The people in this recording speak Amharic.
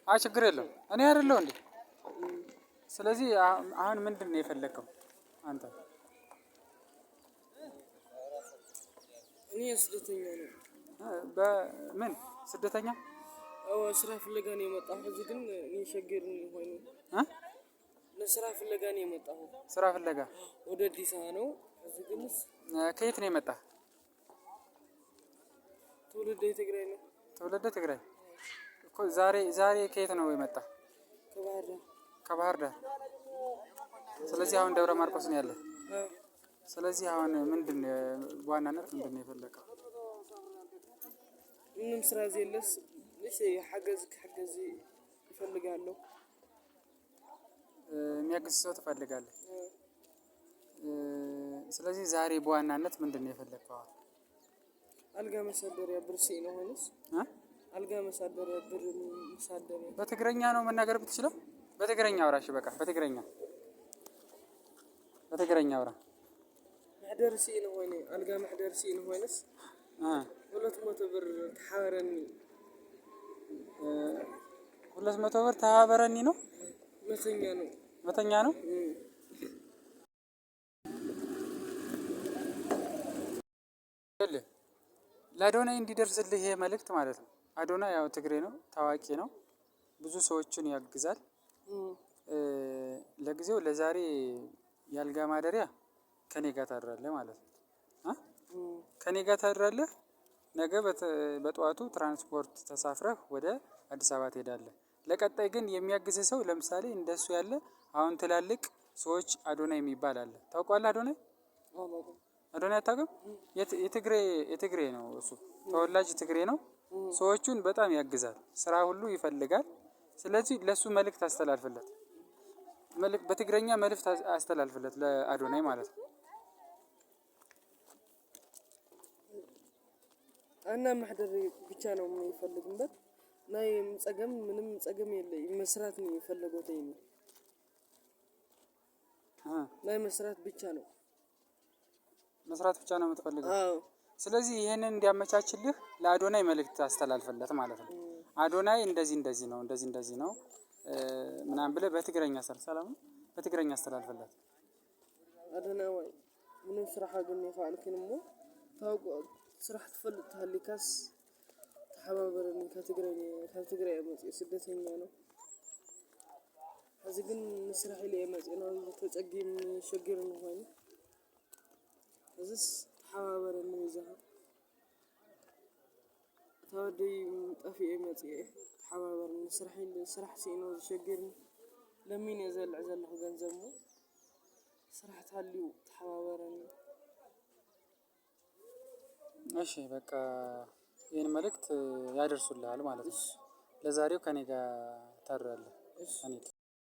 ችግር የለውም እኔ አይደለሁ እንዴ? ስለዚህ አሁን ምንድን ነው የፈለከው አንተ? እኔ ስደተኛ ነኝ። በምን ስደተኛ? ስራ ፍለጋ ነው የመጣሁት። እዚህ ግን እኔ ሸገር ነኝ ሆኜ ለስራ ፍለጋ ነው የመጣሁት። ስራ ፍለጋ ወደ አዲስ አበባ ነው። እዚህ ግንስ ከየት ነው የመጣህ? ትውልደ ትግራይ ነው። ትውልደ ትግራይ እኮ ዛሬ ከየት ነው የመጣህ? ከባህር ዳር። ከባህር ዳር። ስለዚህ አሁን ደብረ ማርቆስ ነው ያለህ? ስለዚህ አሁን ምንድን በዋናነት ምንድን ነው የፈለከው? ምንም ስራ የለስ እሺ ሐገዝ እፈልጋለሁ። የሚያግዝ ሰው ትፈልጋለህ? ስለዚህ ዛሬ በዋናነት ምንድን ነው የፈለከው? አልጋ መሳደሪያ ብር ነው ሆነስ አልጋ መሳደሪያ ብር መሳደሪያ። በትግረኛ ነው መናገር ብትችለው? በትግረኛ አውራ። እሺ በቃ በትግረኛ አውራ። ማህደር ነው ሆነ አልጋ ማህደር ነው ሆነስ 200 ብር ተሐበረኒ። 200 ብር ተሐበረኒ ነው? መተኛ ነው። ለአዶናይ እንዲደርስልህ ይሄ መልእክት ማለት ነው። አዶናይ ያው ትግሬ ነው፣ ታዋቂ ነው፣ ብዙ ሰዎችን ያግዛል። ለጊዜው ለዛሬ ያልጋ ማደሪያ ከኔ ጋር ታድራለህ ማለት ነው። ከኔ ጋር ታድራለህ። ነገ በጠዋቱ ትራንስፖርት ተሳፍረህ ወደ አዲስ አበባ ትሄዳለህ። ለቀጣይ ግን የሚያግዝህ ሰው ለምሳሌ እንደሱ ያለ አሁን ትላልቅ ሰዎች አዶናይ የሚባል አለ። ታውቀዋለህ? አዶናይ አታውቅም? የትግሬ ነው እሱ፣ ተወላጅ ትግሬ ነው። ሰዎቹን በጣም ያግዛል፣ ስራ ሁሉ ይፈልጋል። ስለዚህ ለሱ መልእክት አስተላልፍለት፣ በትግረኛ መልእክት አስተላልፍለት ለአዶናይ ማለት ነው። እና ማህደር ብቻ ነው የሚፈልግበት ናይ ጸገም ምንም ጸገም የለኝ መስራት ነው የሚፈልገው ተይኝ ናይ መስራት ብቻ ነው የምትፈልገው። ስለዚህ ይሄንን እንዲያመቻችልህ ለአዶናይ መልእክት አስተላልፍለት ማለት ነው። አዶናይ እንደዚህ ነው ምናምን ብለህ በትግረኛ ሰላም በትግረኛ አስተላልፍለት። አዶናይ ወይ ምንም ስራ ሀገር ይፋልክንሞ ታውቁ ስራ ትፈልጥ ታሊካስ ተሐባበረኒ ከትግራይ መጽ ስደተኛ ነው። እዚህ ግን መስራህ ላይ መጽ ነው ተጸግም ሸገር ነው ሆነ እዚስ ተሐባበረኒ ይዘህ ታወደይ ጠፊ መጽ ተሐባበረኒ ስራህ ሲኖ ሸገር ለምን የዘልዕ ዘለኹ ገንዘብ ስራህ ታሊው ተሐባበረኒ። እሺ በቃ ይሄን መልእክት ያደርሱልሃል ማለት ነው። ለዛሬው ከኔ ጋር ታድራለህ።